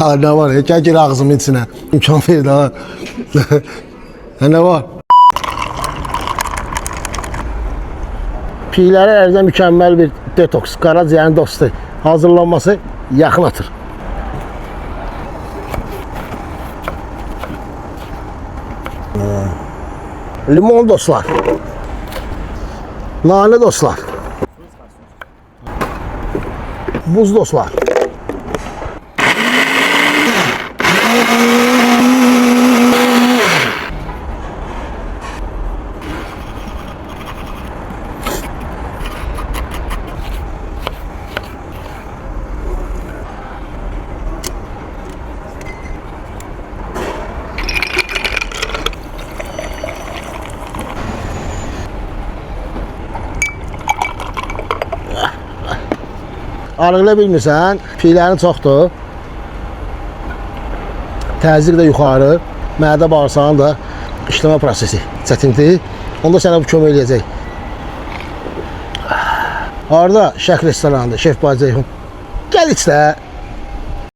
Ha, ne var ya? Gel gir ağzımın içine. İmkan ver daha. Ne var? Piyləri ərzə mükəmməl bir detoks, qaraciyərin dostu. Hazırlanması yaxın atır. Limon dostlar. Nane dostlar. Buz dostlar. Arıqla bilmirsən, piylərin çoxdur. Təzyiq də yuxarı, mədə bağırsağın da işləmə prosesi çətindir. Onda sənə bu kömək eləyəcək. Arada Şərq restoranında, Şef Bacayım. Gəl iç də.